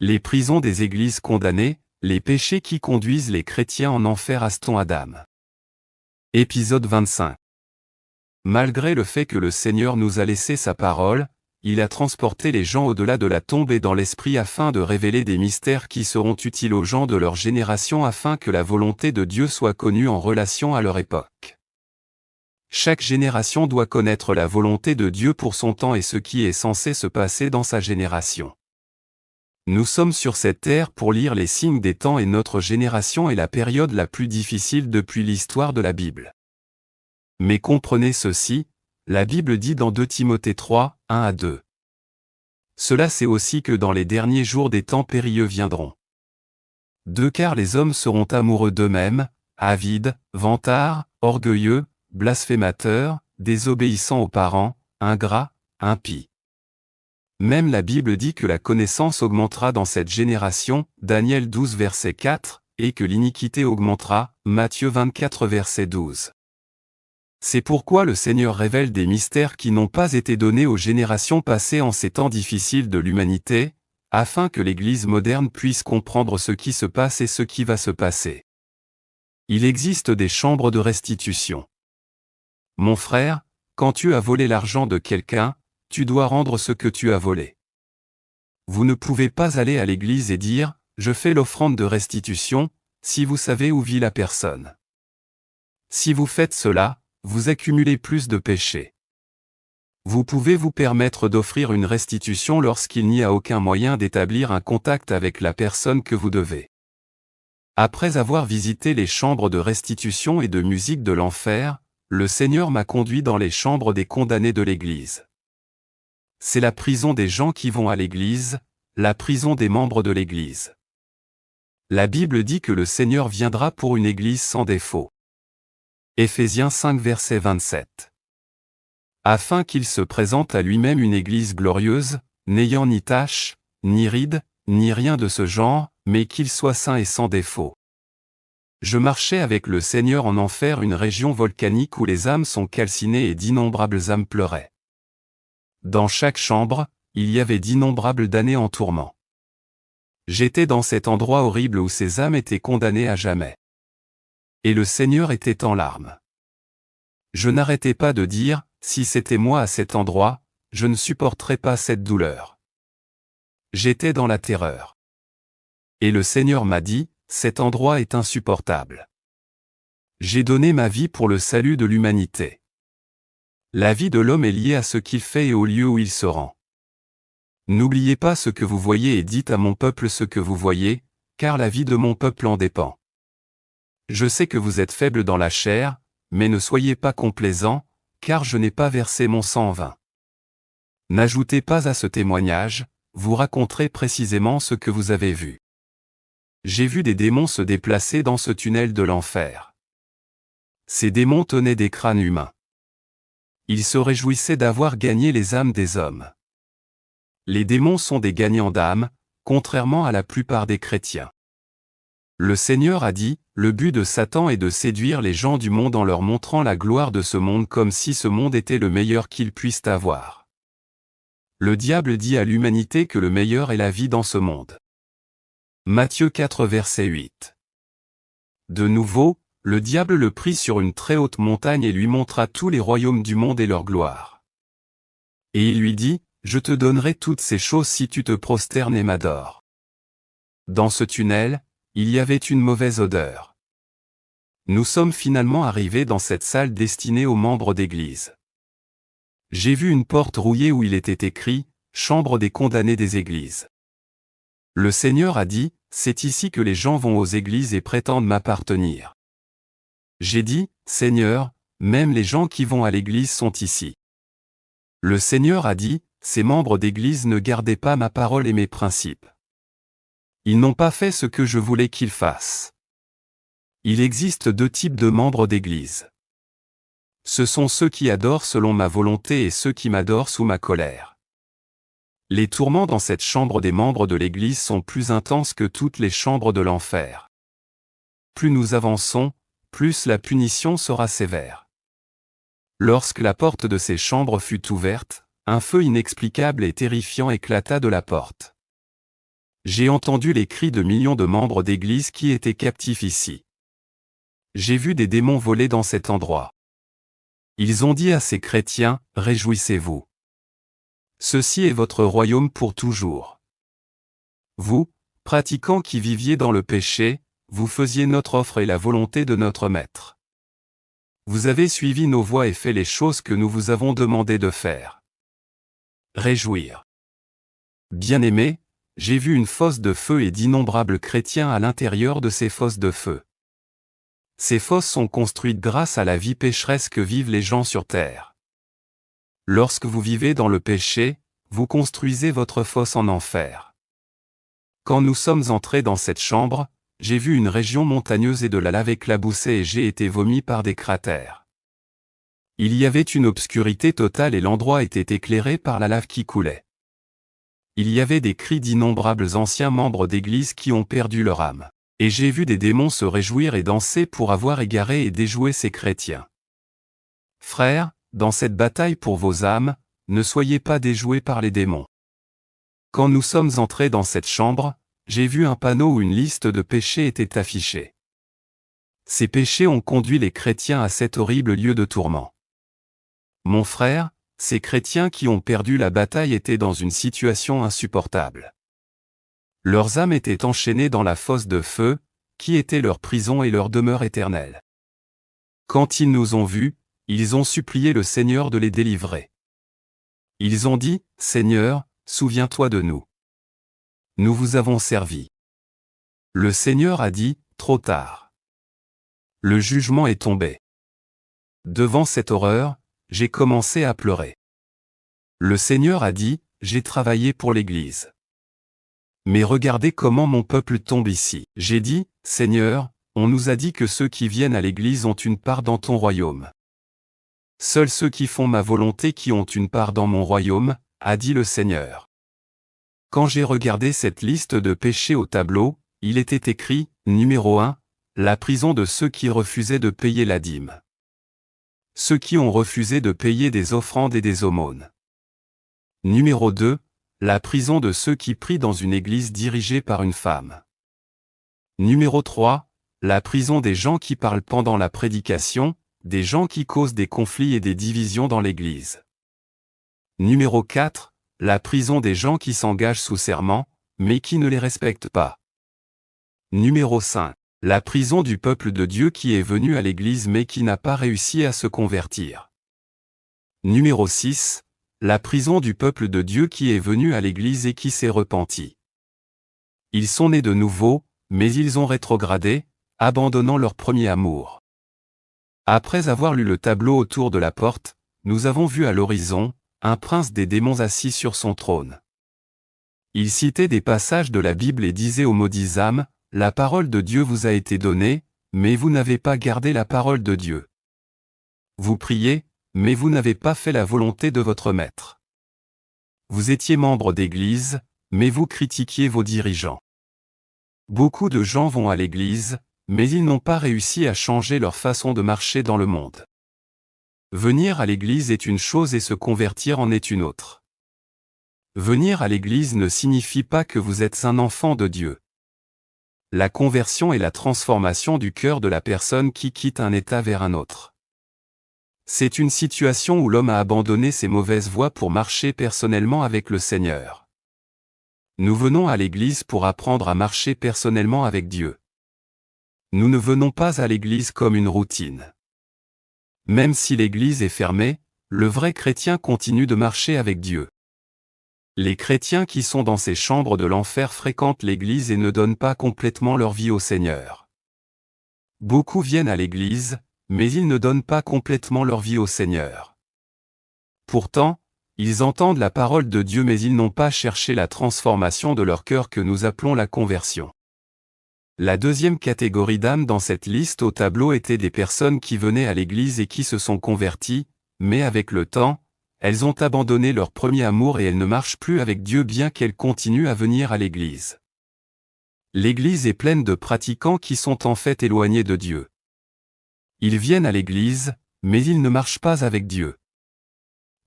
Les prisons des églises condamnées, les péchés qui conduisent les chrétiens en enfer. Aston Adam. Épisode 25. Malgré le fait que le Seigneur nous a laissé sa parole, il a transporté les gens au-delà de la tombe et dans l'esprit afin de révéler des mystères qui seront utiles aux gens de leur génération afin que la volonté de Dieu soit connue en relation à leur époque. Chaque génération doit connaître la volonté de Dieu pour son temps et ce qui est censé se passer dans sa génération. Nous sommes sur cette terre pour lire les signes des temps et notre génération est la période la plus difficile depuis l'histoire de la Bible. Mais comprenez ceci, la Bible dit dans 2 Timothée 3, 1-2. Cela c'est aussi que dans les derniers jours des temps périlleux viendront. 2 Car les hommes seront amoureux d'eux-mêmes, avides, vantards, orgueilleux, blasphémateurs, désobéissants aux parents, ingrats, impies. Même la Bible dit que la connaissance augmentera dans cette génération, Daniel 12 verset 4, et que l'iniquité augmentera, Matthieu 24 verset 12. C'est pourquoi le Seigneur révèle des mystères qui n'ont pas été donnés aux générations passées en ces temps difficiles de l'humanité, afin que l'Église moderne puisse comprendre ce qui se passe et ce qui va se passer. Il existe des chambres de restitution. Mon frère, quand tu as volé l'argent de quelqu'un, tu dois rendre ce que tu as volé. Vous ne pouvez pas aller à l'église et dire « Je fais l'offrande de restitution » si vous savez où vit la personne. Si vous faites cela, vous accumulez plus de péchés. Vous pouvez vous permettre d'offrir une restitution lorsqu'il n'y a aucun moyen d'établir un contact avec la personne que vous devez. Après avoir visité les chambres de restitution et de musique de l'enfer, le Seigneur m'a conduit dans les chambres des condamnés de l'Église. C'est la prison des gens qui vont à l'Église, la prison des membres de l'Église. La Bible dit que le Seigneur viendra pour une Église sans défaut. Éphésiens 5 verset 27. Afin qu'il se présente à lui-même une Église glorieuse, n'ayant ni tache, ni ride, ni rien de ce genre, mais qu'il soit saint et sans défaut. Je marchais avec le Seigneur en enfer, une région volcanique où les âmes sont calcinées et d'innombrables âmes pleuraient. Dans chaque chambre, il y avait d'innombrables damnés en tourment. J'étais dans cet endroit horrible où ces âmes étaient condamnées à jamais. Et le Seigneur était en larmes. Je n'arrêtais pas de dire, si c'était moi à cet endroit, je ne supporterais pas cette douleur. J'étais dans la terreur. Et le Seigneur m'a dit, cet endroit est insupportable. J'ai donné ma vie pour le salut de l'humanité. La vie de l'homme est liée à ce qu'il fait et au lieu où il se rend. N'oubliez pas ce que vous voyez et dites à mon peuple ce que vous voyez, car la vie de mon peuple en dépend. Je sais que vous êtes faibles dans la chair, mais ne soyez pas complaisants, car je n'ai pas versé mon sang en vain. N'ajoutez pas à ce témoignage, vous raconterez précisément ce que vous avez vu. J'ai vu des démons se déplacer dans ce tunnel de l'enfer. Ces démons tenaient des crânes humains. Ils se réjouissaient d'avoir gagné les âmes des hommes. Les démons sont des gagnants d'âmes, contrairement à la plupart des chrétiens. Le Seigneur a dit, le but de Satan est de séduire les gens du monde en leur montrant la gloire de ce monde comme si ce monde était le meilleur qu'ils puissent avoir. Le diable dit à l'humanité que le meilleur est la vie dans ce monde. Matthieu 4 verset 8. De nouveau, le diable le prit sur une très haute montagne et lui montra tous les royaumes du monde et leur gloire. Et il lui dit, je te donnerai toutes ces choses si tu te prosternes et m'adores. Dans ce tunnel, il y avait une mauvaise odeur. Nous sommes finalement arrivés dans cette salle destinée aux membres d'église. J'ai vu une porte rouillée où il était écrit, chambre des condamnés des églises. Le Seigneur a dit, c'est ici que les gens vont aux églises et prétendent m'appartenir. J'ai dit, Seigneur, même les gens qui vont à l'église sont ici. Le Seigneur a dit, ces membres d'église ne gardaient pas ma parole et mes principes. Ils n'ont pas fait ce que je voulais qu'ils fassent. Il existe 2 types de membres d'église. Ce sont ceux qui adorent selon ma volonté et ceux qui m'adorent sous ma colère. Les tourments dans cette chambre des membres de l'église sont plus intenses que toutes les chambres de l'enfer. Plus nous avançons, plus la punition sera sévère. Lorsque la porte de ces chambres fut ouverte, un feu inexplicable et terrifiant éclata de la porte. J'ai entendu les cris de millions de membres d'église qui étaient captifs ici. J'ai vu des démons voler dans cet endroit. Ils ont dit à ces chrétiens, « Réjouissez-vous. Ceci est votre royaume pour toujours. » Vous, pratiquants qui viviez dans le péché, vous faisiez notre offre et la volonté de notre Maître. Vous avez suivi nos voies et fait les choses que nous vous avons demandé de faire. Réjouir. Bien-aimés, j'ai vu une fosse de feu et d'innombrables chrétiens à l'intérieur de ces fosses de feu. Ces fosses sont construites grâce à la vie pécheresse que vivent les gens sur terre. Lorsque vous vivez dans le péché, vous construisez votre fosse en enfer. Quand nous sommes entrés dans cette chambre, j'ai vu une région montagneuse et de la lave éclaboussée et j'ai été vomi par des cratères. Il y avait une obscurité totale et l'endroit était éclairé par la lave qui coulait. Il y avait des cris d'innombrables anciens membres d'église qui ont perdu leur âme. Et j'ai vu des démons se réjouir et danser pour avoir égaré et déjoué ces chrétiens. Frères, dans cette bataille pour vos âmes, ne soyez pas déjoués par les démons. Quand nous sommes entrés dans cette chambre, j'ai vu un panneau où une liste de péchés était affichée. Ces péchés ont conduit les chrétiens à cet horrible lieu de tourment. Mon frère, ces chrétiens qui ont perdu la bataille étaient dans une situation insupportable. Leurs âmes étaient enchaînées dans la fosse de feu, qui était leur prison et leur demeure éternelle. Quand ils nous ont vus, ils ont supplié le Seigneur de les délivrer. Ils ont dit, « Seigneur, souviens-toi de nous. Nous vous avons servi. » Le Seigneur a dit, « Trop tard. Le jugement est tombé. » Devant cette horreur, j'ai commencé à pleurer. Le Seigneur a dit, « J'ai travaillé pour l'Église. Mais regardez comment mon peuple tombe ici. » J'ai dit, « Seigneur, on nous a dit que ceux qui viennent à l'Église ont une part dans ton royaume. Seuls ceux qui font ma volonté qui ont une part dans mon royaume, a dit le Seigneur. » Quand j'ai regardé cette liste de péchés au tableau, il était écrit, numéro 1, la prison de ceux qui refusaient de payer la dîme. Ceux qui ont refusé de payer des offrandes et des aumônes. Numéro 2, la prison de ceux qui prient dans une église dirigée par une femme. Numéro 3, la prison des gens qui parlent pendant la prédication, des gens qui causent des conflits et des divisions dans l'église. Numéro 4, la prison des gens qui s'engagent sous serment, mais qui ne les respectent pas. Numéro 5, la prison du peuple de Dieu qui est venu à l'église mais qui n'a pas réussi à se convertir. Numéro 6, la prison du peuple de Dieu qui est venu à l'église et qui s'est repenti. Ils sont nés de nouveau, mais ils ont rétrogradé, abandonnant leur premier amour. Après avoir lu le tableau autour de la porte, nous avons vu à l'horizon, un prince des démons assis sur son trône. Il citait des passages de la Bible et disait aux maudites âmes, « La parole de Dieu vous a été donnée, mais vous n'avez pas gardé la parole de Dieu. Vous priez, mais vous n'avez pas fait la volonté de votre maître. Vous étiez membre d'église, mais vous critiquiez vos dirigeants. » Beaucoup de gens vont à l'église, mais ils n'ont pas réussi à changer leur façon de marcher dans le monde. Venir à l'église est une chose et se convertir en est une autre. Venir à l'église ne signifie pas que vous êtes un enfant de Dieu. La conversion est la transformation du cœur de la personne qui quitte un état vers un autre. C'est une situation où l'homme a abandonné ses mauvaises voies pour marcher personnellement avec le Seigneur. Nous venons à l'église pour apprendre à marcher personnellement avec Dieu. Nous ne venons pas à l'église comme une routine. Même si l'église est fermée, le vrai chrétien continue de marcher avec Dieu. Les chrétiens qui sont dans ces chambres de l'enfer fréquentent l'église et ne donnent pas complètement leur vie au Seigneur. Beaucoup viennent à l'église, mais ils ne donnent pas complètement leur vie au Seigneur. Pourtant, ils entendent la parole de Dieu mais ils n'ont pas cherché la transformation de leur cœur que nous appelons la conversion. La deuxième catégorie d'âmes dans cette liste au tableau était des personnes qui venaient à l'église et qui se sont converties, mais avec le temps, elles ont abandonné leur premier amour et elles ne marchent plus avec Dieu bien qu'elles continuent à venir à l'église. L'église est pleine de pratiquants qui sont en fait éloignés de Dieu. Ils viennent à l'église, mais ils ne marchent pas avec Dieu.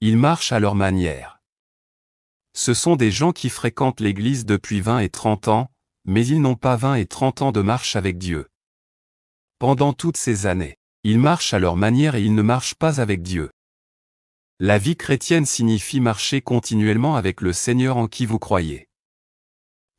Ils marchent à leur manière. Ce sont des gens qui fréquentent l'Église depuis 20 et 30 ans, mais ils n'ont pas 20 et 30 ans de marche avec Dieu. Pendant toutes ces années, ils marchent à leur manière et ils ne marchent pas avec Dieu. La vie chrétienne signifie marcher continuellement avec le Seigneur en qui vous croyez.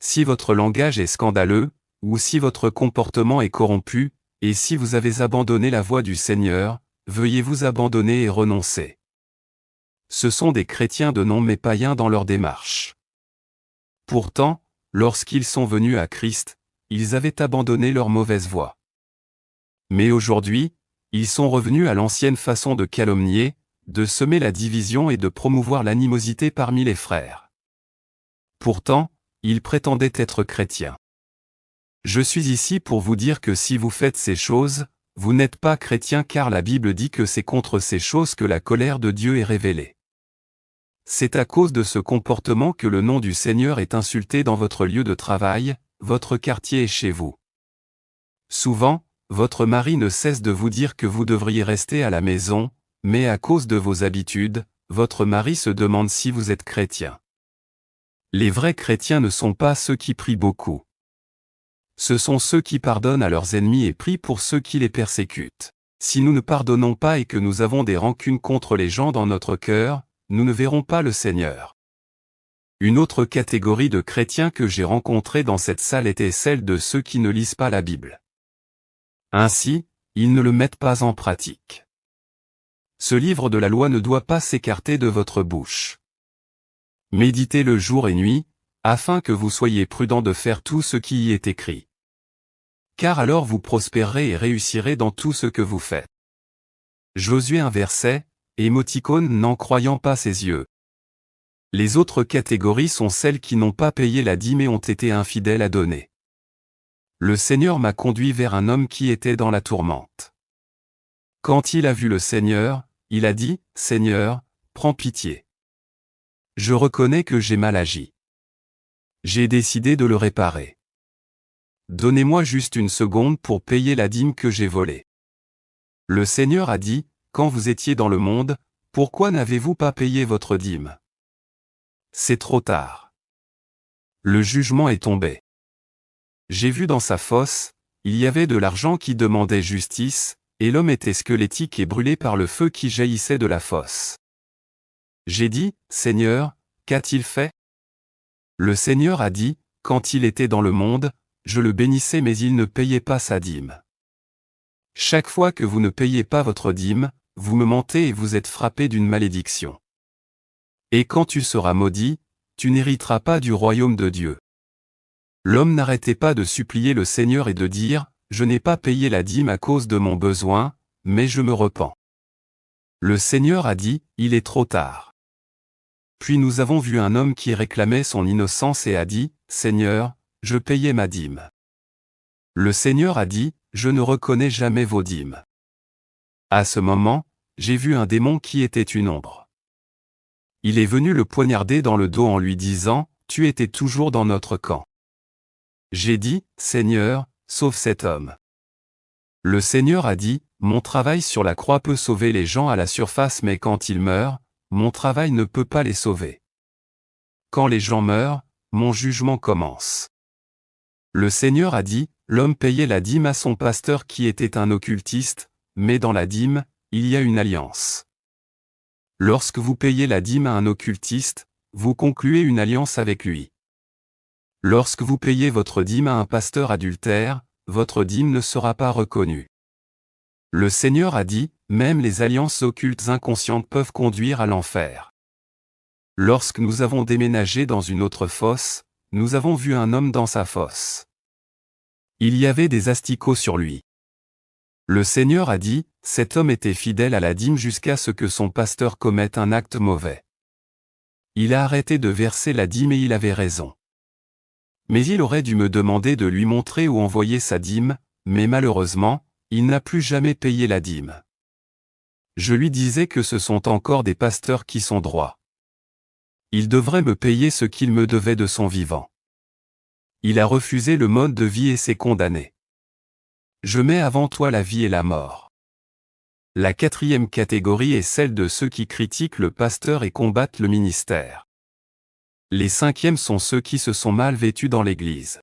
Si votre langage est scandaleux, ou si votre comportement est corrompu, et si vous avez abandonné la voie du Seigneur, veuillez vous abandonner et renoncer. Ce sont des chrétiens de nom mais païens dans leur démarche. Pourtant, lorsqu'ils sont venus à Christ, ils avaient abandonné leur mauvaise voie. Mais aujourd'hui, ils sont revenus à l'ancienne façon de calomnier, de semer la division et de promouvoir l'animosité parmi les frères. Pourtant, ils prétendaient être chrétiens. Je suis ici pour vous dire que si vous faites ces choses, vous n'êtes pas chrétien car la Bible dit que c'est contre ces choses que la colère de Dieu est révélée. C'est à cause de ce comportement que le nom du Seigneur est insulté dans votre lieu de travail, votre quartier et chez vous. Souvent, votre mari ne cesse de vous dire que vous devriez rester à la maison, mais à cause de vos habitudes, votre mari se demande si vous êtes chrétien. Les vrais chrétiens ne sont pas ceux qui prient beaucoup. Ce sont ceux qui pardonnent à leurs ennemis et prient pour ceux qui les persécutent. Si nous ne pardonnons pas et que nous avons des rancunes contre les gens dans notre cœur, nous ne verrons pas le Seigneur. Une autre catégorie de chrétiens que j'ai rencontrés dans cette salle était celle de ceux qui ne lisent pas la Bible. Ainsi, ils ne le mettent pas en pratique. Ce livre de la loi ne doit pas s'écarter de votre bouche. Méditez-le jour et nuit, afin que vous soyez prudents de faire tout ce qui y est écrit. Car alors vous prospérerez et réussirez dans tout ce que vous faites. Josué 1 verset, émoticône n'en croyant pas ses yeux. Les autres catégories sont celles qui n'ont pas payé la dîme et ont été infidèles à donner. Le Seigneur m'a conduit vers un homme qui était dans la tourmente. Quand il a vu le Seigneur, il a dit, « Seigneur, prends pitié. Je reconnais que j'ai mal agi. J'ai décidé de le réparer. Donnez-moi juste une seconde pour payer la dîme que j'ai volée. » Le Seigneur a dit, « Quand vous étiez dans le monde, pourquoi n'avez-vous pas payé votre dîme? C'est trop tard. Le jugement est tombé. J'ai vu dans sa fosse, il y avait de l'argent qui demandait justice, et l'homme était squelettique et brûlé par le feu qui jaillissait de la fosse. J'ai dit, « Seigneur, qu'a-t-il fait? » Le Seigneur a dit, « Quand il était dans le monde, je le bénissais mais il ne payait pas sa dîme. Chaque fois que vous ne payez pas votre dîme, vous me mentez et vous êtes frappé d'une malédiction. Et quand tu seras maudit, tu n'hériteras pas du royaume de Dieu. » L'homme n'arrêtait pas de supplier le Seigneur et de dire, « Je n'ai pas payé la dîme à cause de mon besoin, mais je me repens. » Le Seigneur a dit, « Il est trop tard. » Puis nous avons vu un homme qui réclamait son innocence et a dit, « Seigneur, je payais ma dîme. » Le Seigneur a dit, « Je ne reconnais jamais vos dîmes. » À ce moment, j'ai vu un démon qui était une ombre. Il est venu le poignarder dans le dos en lui disant, « Tu étais toujours dans notre camp. » J'ai dit, « Seigneur, sauve cet homme. » Le Seigneur a dit, « Mon travail sur la croix peut sauver les gens à la surface mais quand ils meurent, mon travail ne peut pas les sauver. Quand les gens meurent, mon jugement commence. » Le Seigneur a dit, « L'homme payait la dîme à son pasteur qui était un occultiste, mais dans la dîme, il y a une alliance. Lorsque vous payez la dîme à un occultiste, vous concluez une alliance avec lui. Lorsque vous payez votre dîme à un pasteur adultère, votre dîme ne sera pas reconnue. » Le Seigneur a dit, « Même les alliances occultes inconscientes peuvent conduire à l'enfer. » Lorsque nous avons déménagé dans une autre fosse, nous avons vu un homme dans sa fosse. Il y avait des asticots sur lui. Le Seigneur a dit, « Cet homme était fidèle à la dîme jusqu'à ce que son pasteur commette un acte mauvais. Il a arrêté de verser la dîme et il avait raison. Mais il aurait dû me demander de lui montrer où envoyer sa dîme, mais malheureusement, il n'a plus jamais payé la dîme. Je lui disais que ce sont encore des pasteurs qui sont droits. Il devrait me payer ce qu'il me devait de son vivant. Il a refusé le mode de vie et s'est condamné. Je mets avant toi la vie et la mort. La quatrième catégorie est celle de ceux qui critiquent le pasteur et combattent le ministère. Les cinquièmes sont ceux qui se sont mal vêtus dans l'église.